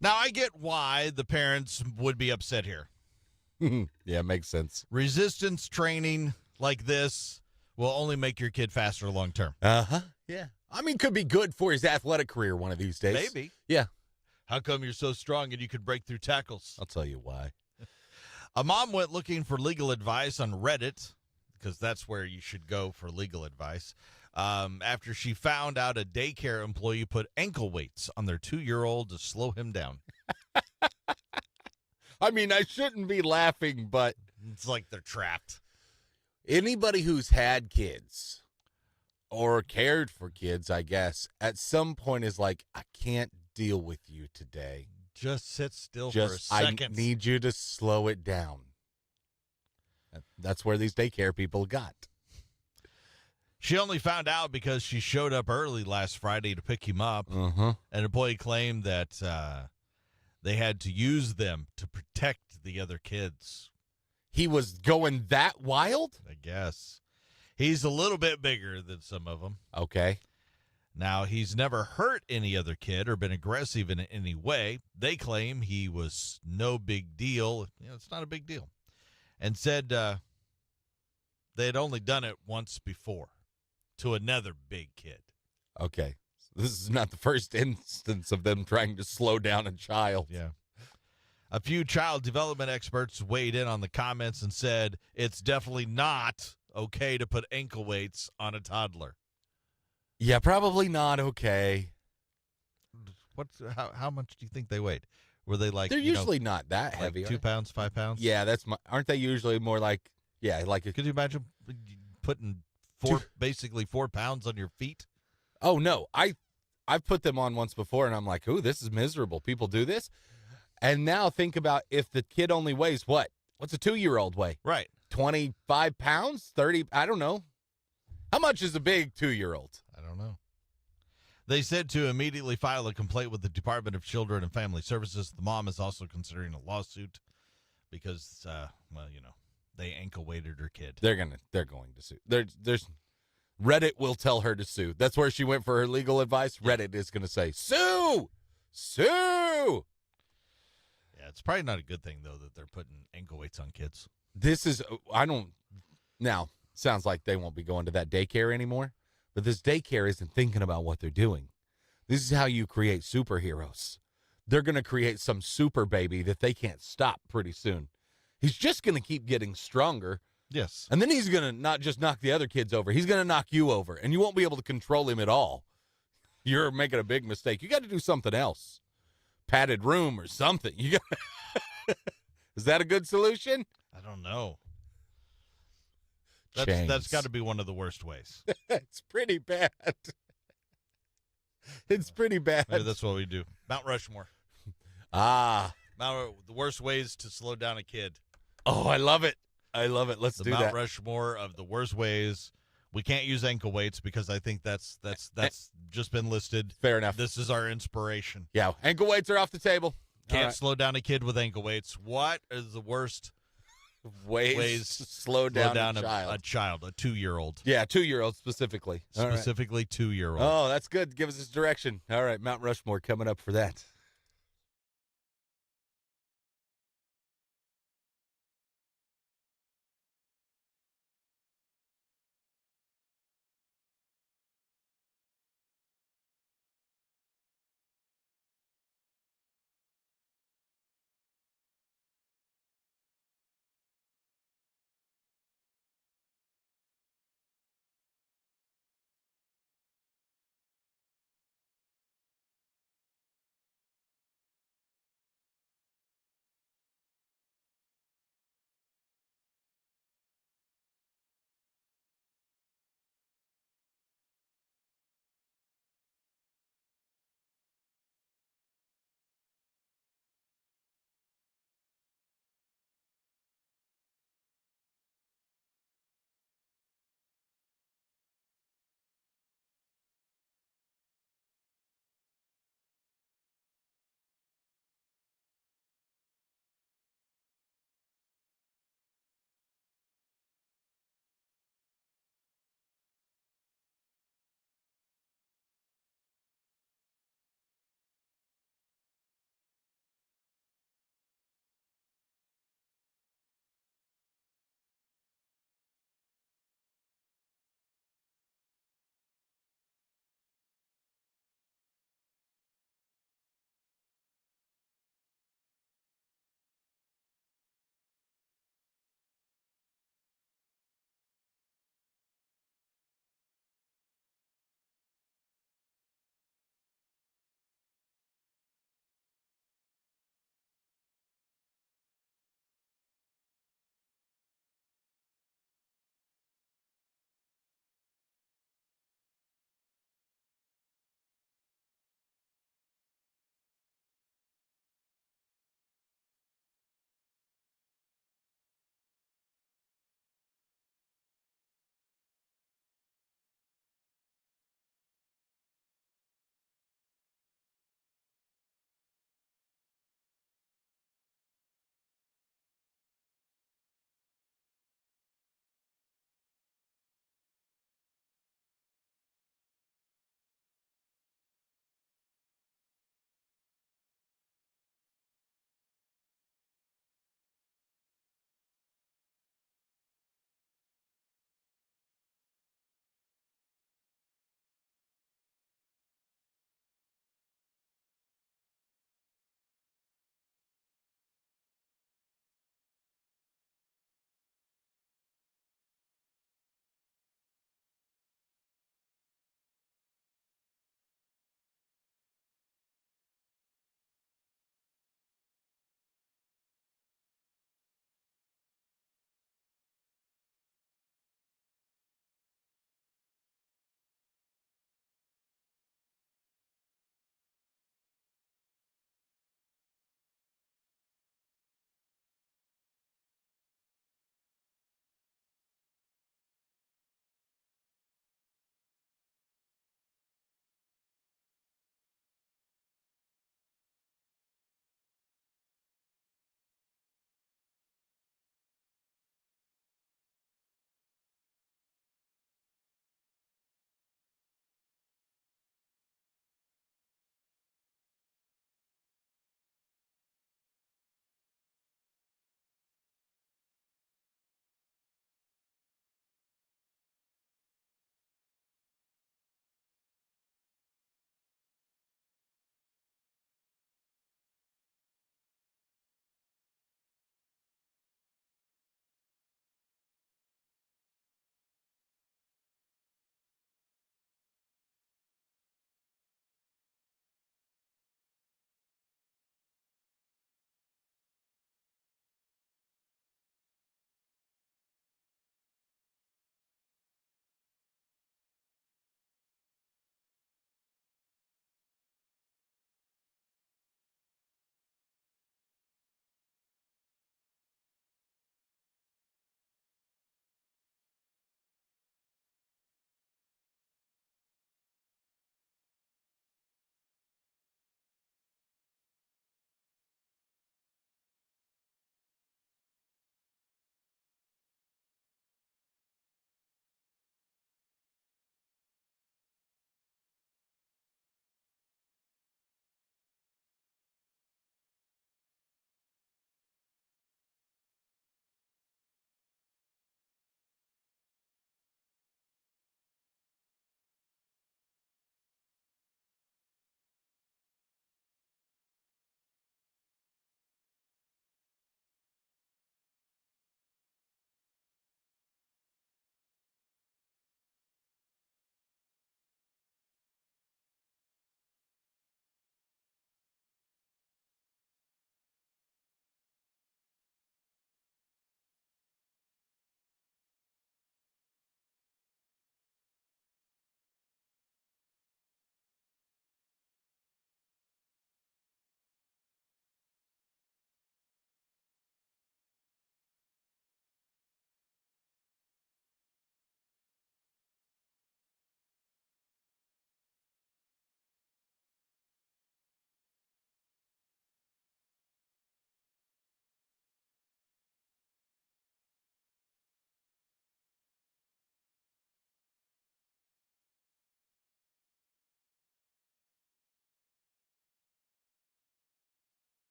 Now, I get why the parents would be upset here. Yeah, makes sense. Resistance training like this will only make your kid faster long term. Uh-huh. Yeah. I mean, could be good for his athletic career one of these days. Maybe. Yeah. How come you're so strong and you could break through tackles? I'll tell you why. A mom went looking for legal advice on Reddit, because that's where you should go for legal advice, after she found out a daycare employee put ankle weights on their 2-year-old to slow him down. I mean, I shouldn't be laughing, but It's like they're trapped. anybody who's had kids or cared for kids, I guess, at some point is like, I can't deal with you today. Just sit still Just, for a second. I need you to slow it down. That's where these daycare people got. She only found out because she showed up early last Friday to pick him up. Uh-huh. An employee claimed that they had to use them to protect the other kids, He was going that wild? I guess. He's a little bit bigger than some of them. Okay. Now, he's never hurt any other kid or been aggressive in any way. They claim he was no big deal. It's not a big deal. And said they had only done it once before to another big kid. Okay. This is not the first instance of them trying to slow down a child. Yeah. A few child development experts weighed in on the comments and said it's definitely not okay to put ankle weights on a toddler. Yeah, probably not okay. How much do you think they weighed? Were they like They're usually not that like heavy. 2 pounds, 5 pounds? Yeah, aren't they usually more like, like Could you imagine putting basically 4 pounds on your feet? Oh no, I've put them on once before and I'm like, ooh, this is miserable. People do this. And now think about if the kid only weighs what? What's a 2-year-old weigh? Right. 25 pounds? 30? I don't know. How much is a big 2-year-old? I don't know. They said to immediately file a complaint with the Department of Children and Family Services. The mom is also considering a lawsuit because, they ankle weighted her kid. They're going to sue. There's Reddit will tell her to sue. That's where she went for her legal advice. Reddit is going to say, sue! Sue! Yeah, it's probably not a good thing, though, that they're putting ankle weights on kids. Now, sounds like they won't be going to that daycare anymore, but this daycare isn't thinking about what they're doing. This is how you create superheroes. They're going to create some super baby that they can't stop pretty soon. He's just going to keep getting stronger. Yes. And then he's going to not just knock the other kids over, he's going to knock you over, and you won't be able to control him at all. You're making a big mistake. You got to do something else. Padded room or something. You got. Is that a good solution? I don't know. Chains. That's got to be one of the worst ways. It's pretty bad. It's pretty bad. Maybe that's what we do. Mount Rushmore. The worst ways to slow down a kid. Oh, I love it. I love it. Let's do Mount that. Rushmore of the worst ways. We can't use ankle weights because I think that's just been listed. Fair enough. This is our inspiration. Yeah, ankle weights are off the table. Can't slow down a kid with ankle weights. What is the worst ways to slow down a child? A 2-year-old. Yeah, 2-year-old specifically. Specifically 2-year-old. Oh, that's good. Give us this direction. All right, Mount Rushmore coming up for that.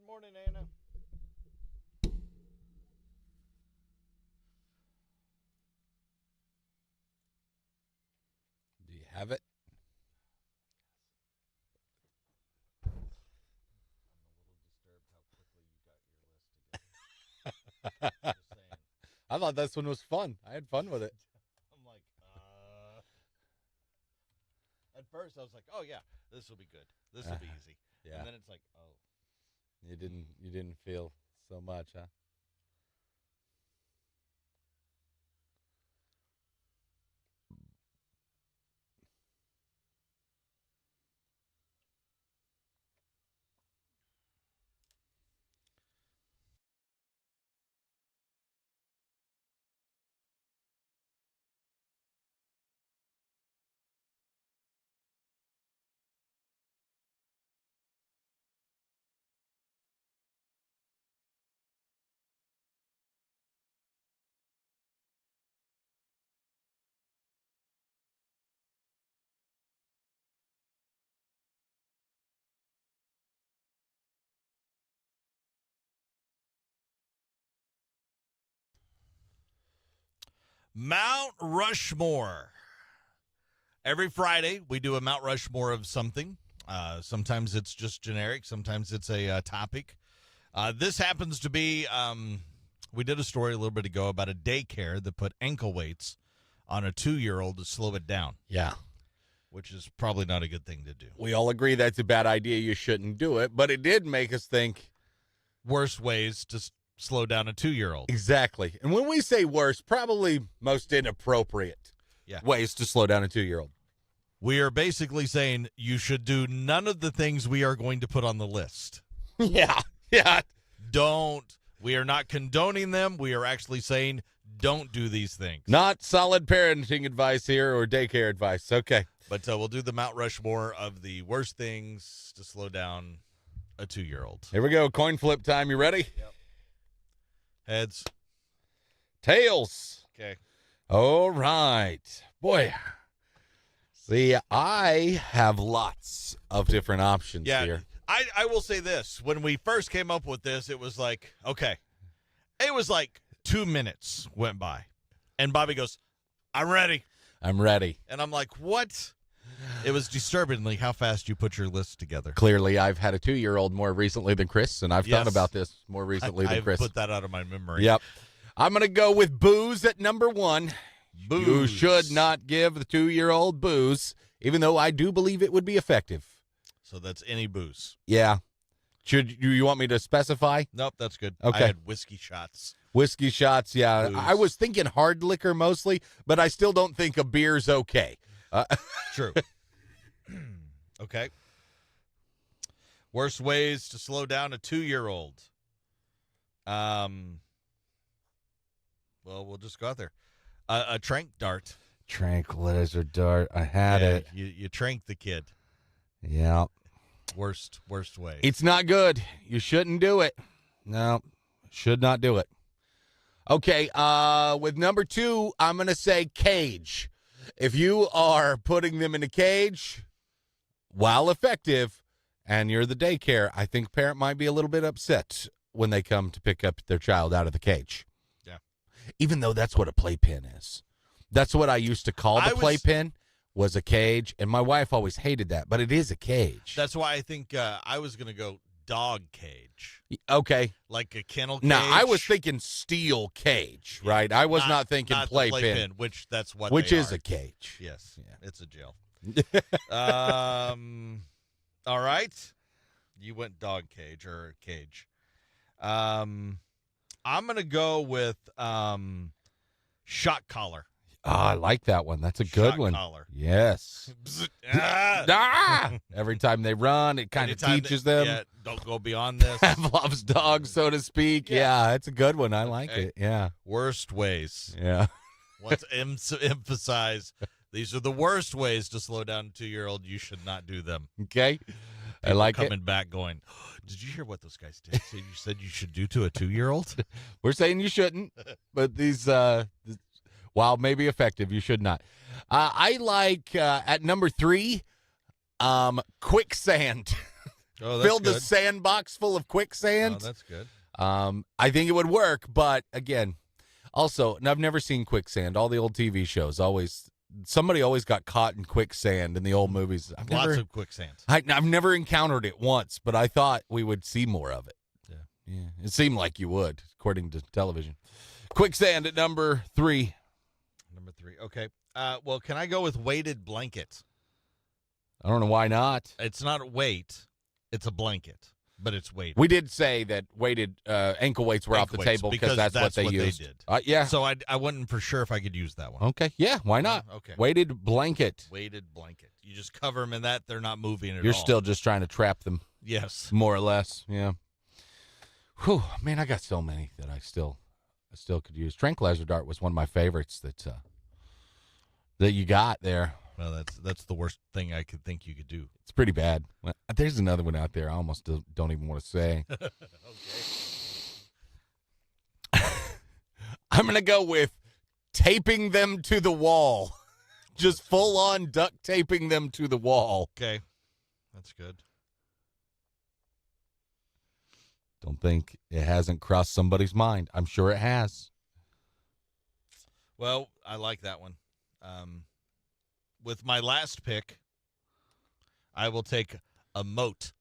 morning, Anna. Do you have it? I'm a little disturbed how quickly you got your list together. Just saying. I thought this one was fun. I had fun with it. I'm like, At first, I was like, oh, yeah, this will be good. This will be easy. Yeah. And then it's like, oh. You didn't feel so much, huh? Mount Rushmore. Every Friday, we do a Mount Rushmore of something. Sometimes it's just generic. Sometimes it's a topic. This happens to be, we did a story a little bit ago about a daycare that put ankle weights on a 2-year-old to slow it down, Yeah. which is probably not a good thing to do. We all agree that's a bad idea. You shouldn't do it. But it did make us think. Worst ways to slow down a 2-year-old. Exactly. And when we say worse, probably most inappropriate ways to slow down a 2-year-old. We are basically saying you should do none of the things we are going to put on the list. Yeah. Yeah. We are not condoning them. We are actually saying don't do these things. Not solid parenting advice here or daycare advice. Okay. But we'll do the Mount Rushmore of the worst things to slow down a 2-year-old. Here we go. Coin flip time. You ready? Yep. Heads. Tails. Okay. All right. Boy. See, I have lots of different options here. I will say this. When we first came up with this, it was like, okay. It was like 2 minutes went by. And Bobby goes, I'm ready. I'm ready. And I'm like, what? It was disturbingly how fast you put your list together. Clearly, I've had a 2-year-old more recently than Chris, and I've thought about this more recently than Chris. I put that out of my memory. Yep. I'm going to go with booze at number 1. Booze. You should not give the 2-year-old booze, even though I do believe it would be effective. So that's any booze. Yeah. Should you want me to specify? Nope, that's good. Okay. I had whiskey shots. Whiskey shots, yeah. Booze. I was thinking hard liquor mostly, but I still don't think a beer's okay. True. Okay. Worst ways to slow down a 2-year-old. Well, we'll just go out there. A trank dart. Tranquilizer dart. I had it. You trank the kid. Yeah. Worst way. It's not good. You shouldn't do it. No, should not do it. Okay, with number 2, I'm going to say cage. If you are putting them in a cage, while effective, and you're the daycare, I think parent might be a little bit upset when they come to pick up their child out of the cage. Yeah. Even though that's what a playpen is. That's what I used to call the playpen. Was a cage, and my wife always hated that, but it is a cage. That's why I think I was going to go dog cage. Okay. Like a kennel cage. Now, I was thinking steel cage, right? I was not thinking playpen. Which that's what Which they is are. a cage. Yes. Yeah. It's a jail. All right. You went dog cage or cage. I'm going to go with shock collar. Oh, I like that one. That's a good one. Collar. Yes. Ah! Ah! Every time they run, it kind of teaches them. Yeah, don't go beyond this. Pavlov's dog, so to speak. Yeah, it's a good one. I like it. Yeah. Worst ways. Yeah. Let's emphasize these are the worst ways to slow down a 2-year-old. You should not do them. Okay. I People like coming it. back going, did you hear what those guys did? You said you should do to a 2-year-old? We're saying you shouldn't, but these, while maybe effective, you should not. I like at number 3, quicksand. Oh, that's filled the good. sandbox full of quicksand. Oh, that's good. I think it would work, but again, also, and I've never seen quicksand. All the old TV shows somebody always got caught in quicksand in the old movies. Lots of quicksand. I've never encountered it once, but I thought we would see more of it. Yeah. It seemed like you would, according to television. Quicksand at number 3. Number 3. Okay. Well, can I go with weighted blanket? I don't know why not. It's not weight. It's a blanket, but it's weighted. We did say that weighted ankle weights were off the table because that's what they used. They did. Yeah. So I wasn't for sure if I could use that one. Okay. Yeah. Why not? Okay. Weighted blanket. Weighted blanket. You just cover them in that. They're not moving at all. You're still just trying to trap them. Yes. More or less. Yeah. Whew. Man, I got so many that I still could use. Tranquilizer dart was one of my favorites that you got there. Well, that's the worst thing I could think you could do. It's pretty bad. Well, there's another one out there I almost don't even want to say. Okay. I'm going to go with taping them to the wall. Just full on duct taping them to the wall. Okay. That's good. Don't think it hasn't crossed somebody's mind. I'm sure it has. Well, I like that one. With my last pick, I will take a moat.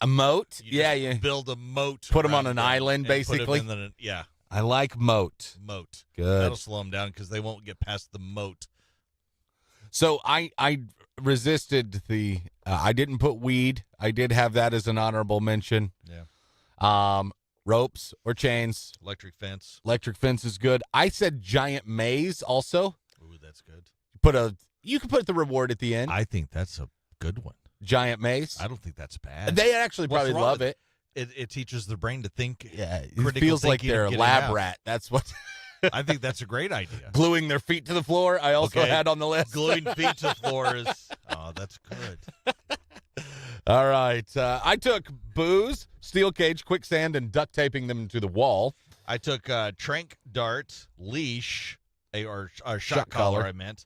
A moat? You Yeah, just yeah. build a moat. Put 'em on around an them island, and put 'em basically? in yeah, I like moat. moat. Good. That'll slow them down because they won't get past the moat. So I resisted the. I didn't put weed. I did have that as an honorable mention. Yeah. Ropes or chains. Electric fence. Electric fence is good. I said giant maze also. Ooh, that's good. You can put the reward at the end. I think that's a good one. Giant maze. I don't think that's bad. They actually What's probably wrong love with it. It teaches the brain to think. Yeah, it critical feels like thinking they're a and getting lab out. rat. That's what. I think that's a great idea. Gluing their feet to the floor. I also Okay. had on the list. Gluing feet to the floor is. Oh, that's good. All right. I took booze, steel cage, quicksand, and duct taping them to the wall. I took trank dart, leash, or shot Shot collar, collar. I meant,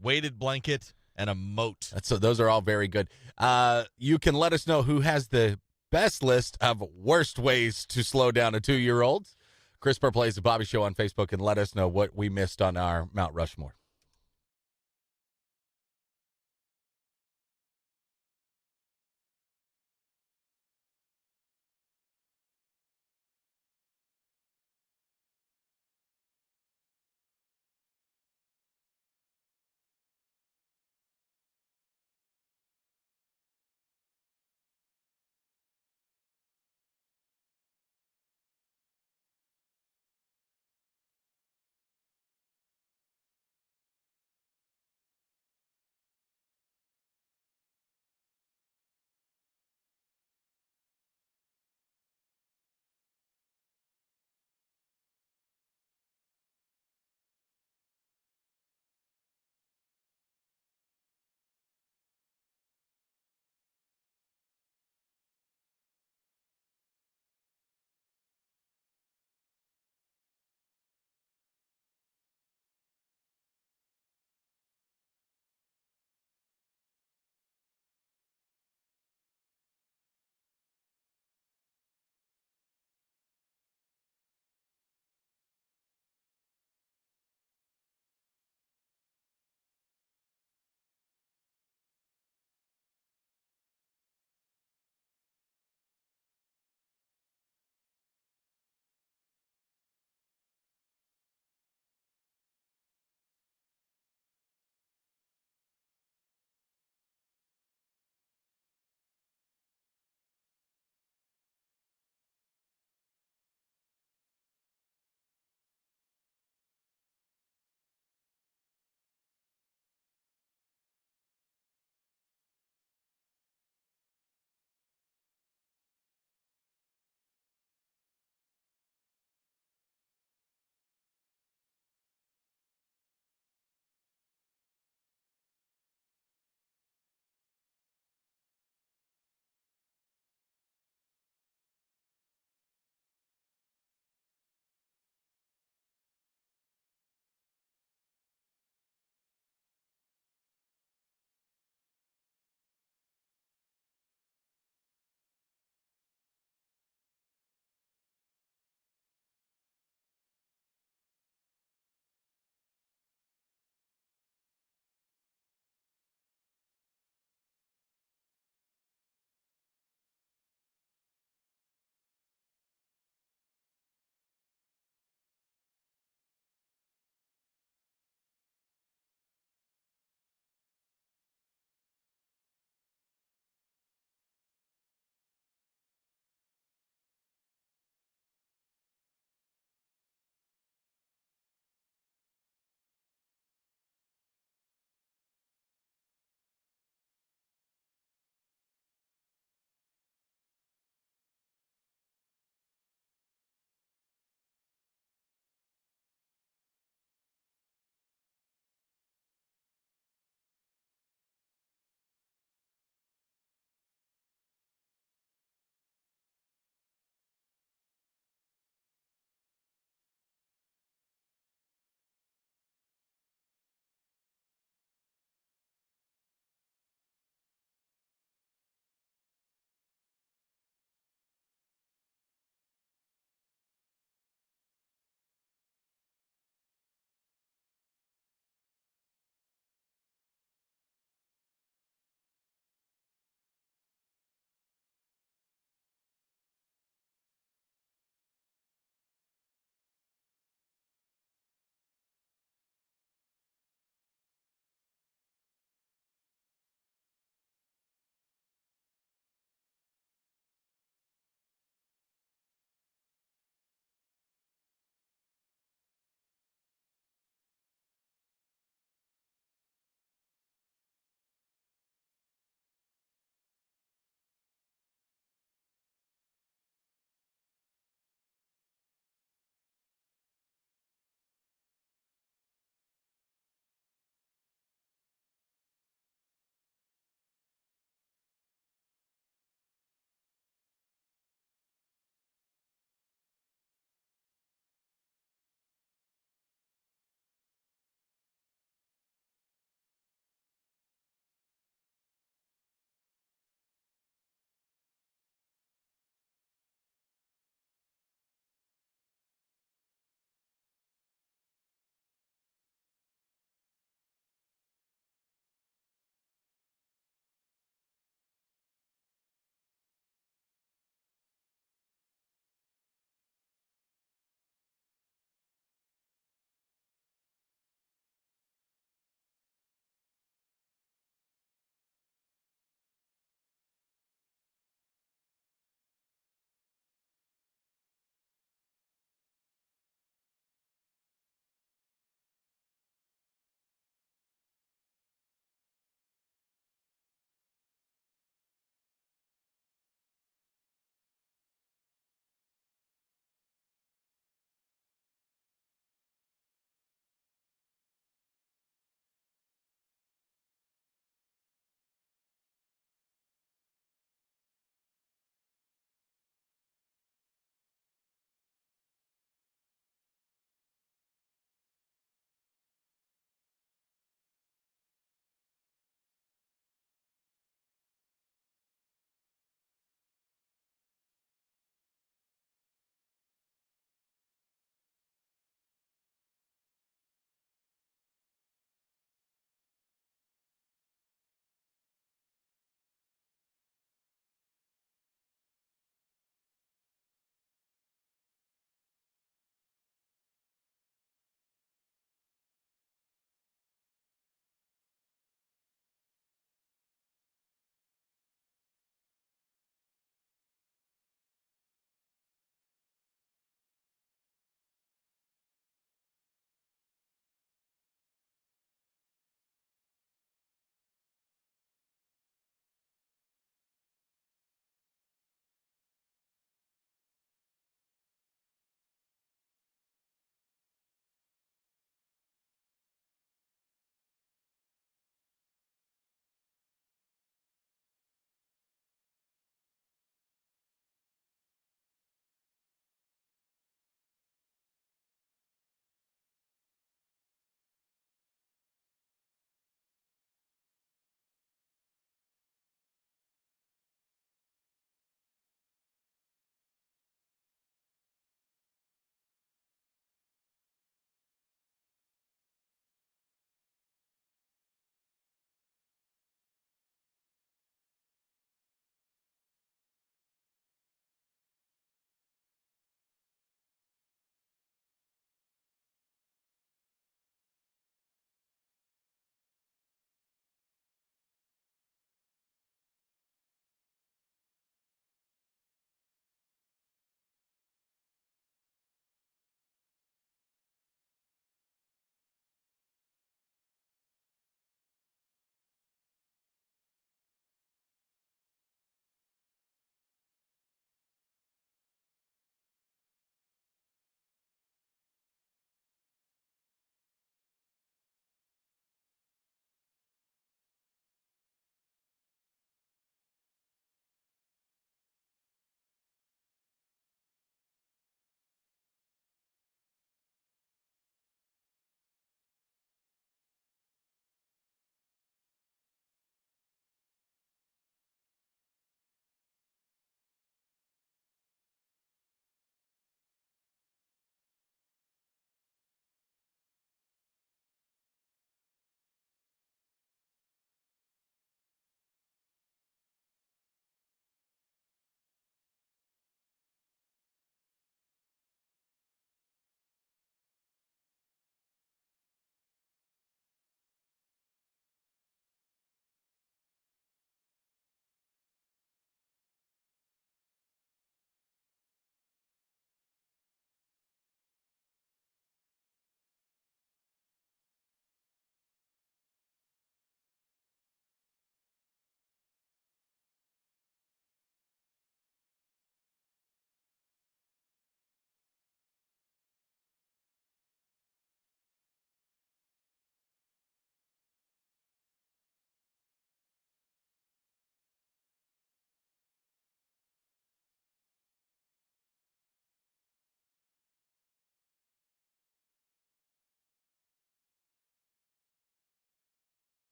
weighted blanket, and a moat. Those are all very good. You can let us know who has the best list of worst ways to slow down a 2-year-old. Chris Burr Plays the Bobby Show on Facebook, and let us know what we missed on our Mount Rushmore.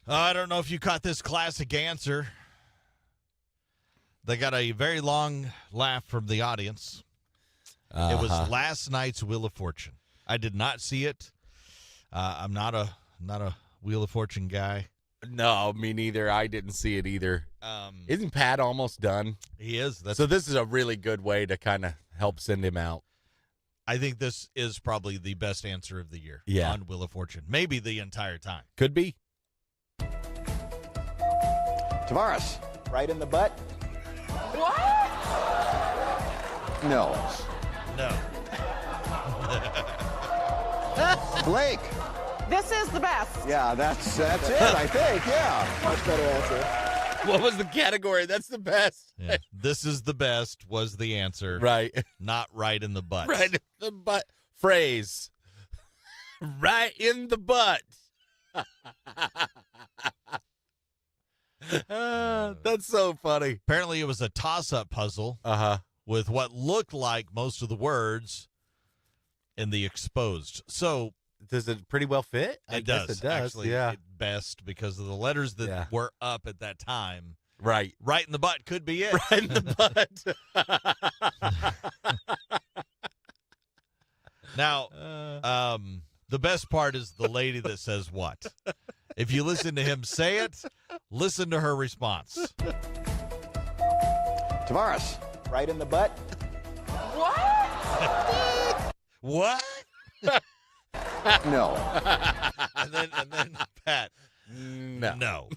I don't know if you caught this classic answer. They got a very long laugh from the audience. It was last night's Wheel of Fortune. I did not see it. I'm not a Wheel of Fortune guy. No, me neither. I didn't see it either. Isn't Pat almost done? He is. So this is a really good way to kind of help send him out. I think this is probably the best answer of the year on Wheel of Fortune. Maybe the entire time. Could be. Tavares, right in the butt? What? No. No. Blake. This is the best. Yeah, that's it, I think. Yeah. Much better answer. What was the category? That's the best. Yeah. This is the best was the answer. Right. Not right in the butt. Right in the butt. Phrase. Right in the butt. That's so funny. Apparently it was a toss-up puzzle with what looked like most of the words in the exposed. So does it pretty well fit? I guess it does. Actually, yeah. Best because of the letters that were up at that time. Right. Right in the butt could be it. Right in the butt. Now, the best part is the lady that says what. If you listen to him say it, listen to her response. Tavares, right in the butt? What? What? No. And then Pat. No.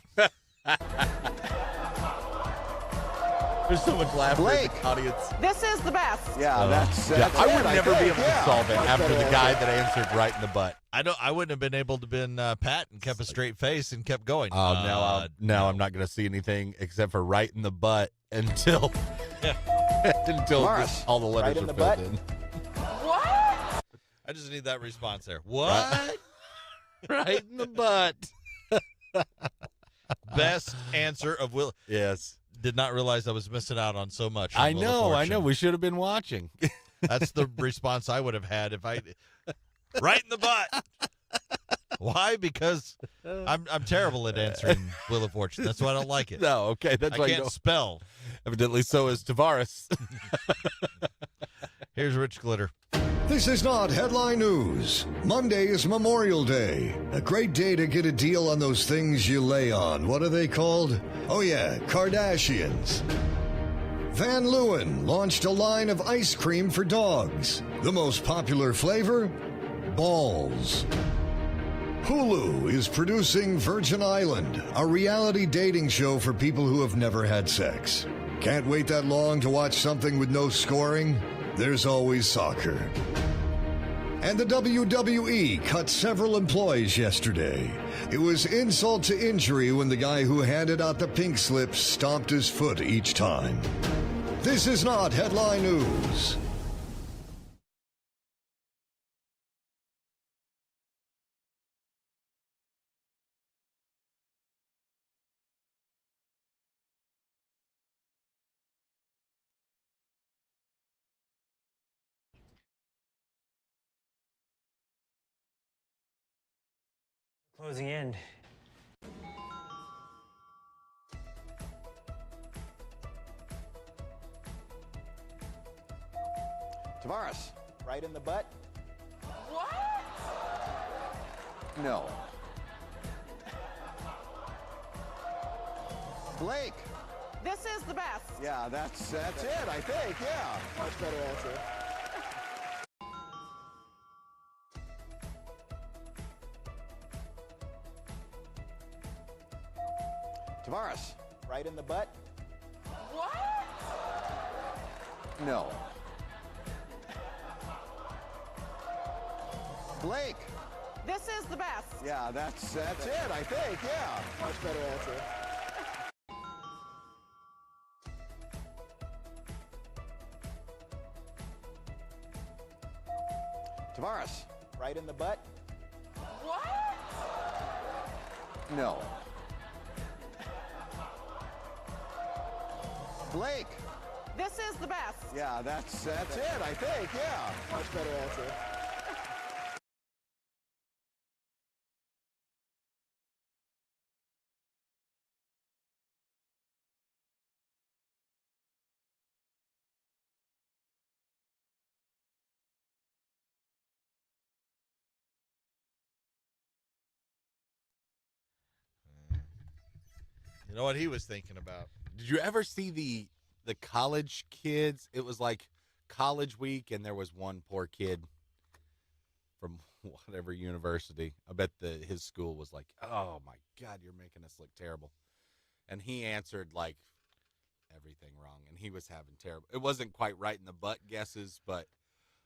There's so much laughter Blake. in the audience. This is the best. Yeah, that's I it, would never be think. able to solve it Much after better the guy answer. that answered right in the butt. I wouldn't have been able to been Pat and kept a straight face and kept going. Now I'm not going to see anything except for right in the butt until Morris, all the letters right in are the filled butt? in. What? I just need that response there. What? Right in the butt. Best answer of Will. Yes. Did not realize I was missing out on so much. on I Wheel of know. Fortune. We should have been watching. That's the response I would have had if I right in the butt. Why? Because I'm terrible at answering Wheel of Fortune. That's why I don't like it. No, okay. That's I why you can't don't. spell. Evidently, so is Tavares. Here's Rich Glitter. This is not headline news. Monday is Memorial Day. A great day to get a deal on those things you lay on. What are they called? Oh yeah, Kardashians. Van Leeuwen launched a line of ice cream for dogs. The most popular flavor? Balls. Hulu is producing Virgin Island, a reality dating show for people who have never had sex. Can't wait that long to watch something with no scoring? There's always soccer. And the WWE cut several employees yesterday. It was insult to injury when the guy who handed out the pink slips stomped his foot each time. This is not headline news. Closing in. Tavares, right in the butt? What? No. Blake. This is the best. Yeah, that's it, I think. Yeah. Much better answer. Tavares, right in the butt? What? No. Blake. This is the best. Yeah, that's it, I think. Yeah. Much better answer. Tavares, right in the butt? What? No. Blake. This is the best. Yeah, that's it, I think. Yeah. Much better answer. know what he was thinking about. Did you ever see the college kids? It was like college week, and there was one poor kid from whatever university. I bet his school was like, "Oh my God, you're making us look terrible," and he answered like everything wrong, and he was having terrible. It wasn't quite right in the butt guesses, but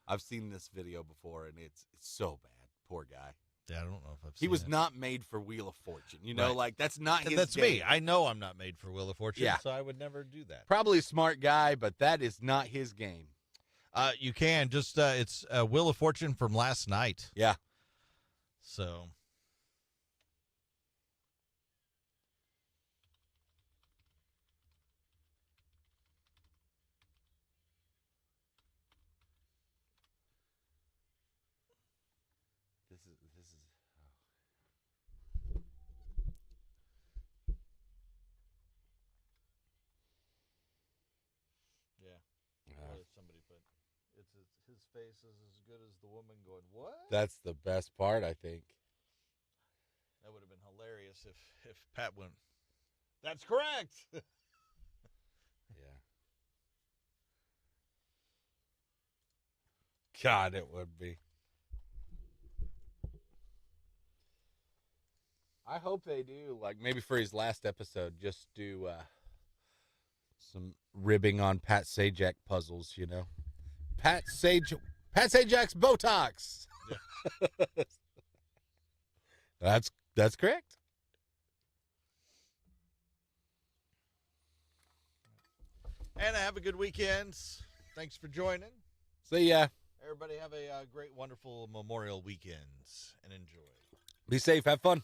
I've seen this video before, and it's so bad. Poor guy. Yeah, I don't know if I've seen He was it. not made for Wheel of Fortune. You know, Right. like that's not his. That's game. me. I know I'm not made for Wheel of Fortune, Yeah. so I would never do that. Probably a smart guy, but that is not his game. You can just it's Wheel of Fortune from last night. Yeah. So This is. yeah, Oh. somebody put his face is as good as the woman going, "What?" That's the best part, I think. That would have been hilarious if Pat went, "That's correct." Yeah. God, it would be. I hope they do, like maybe for his last episode, just do some ribbing on Pat Sajak puzzles, you know. Pat Sajak's Botox. Yeah. That's correct. And have a good weekend. Thanks for joining. See ya. Everybody have a great, wonderful Memorial weekend and enjoy. Be safe. Have fun.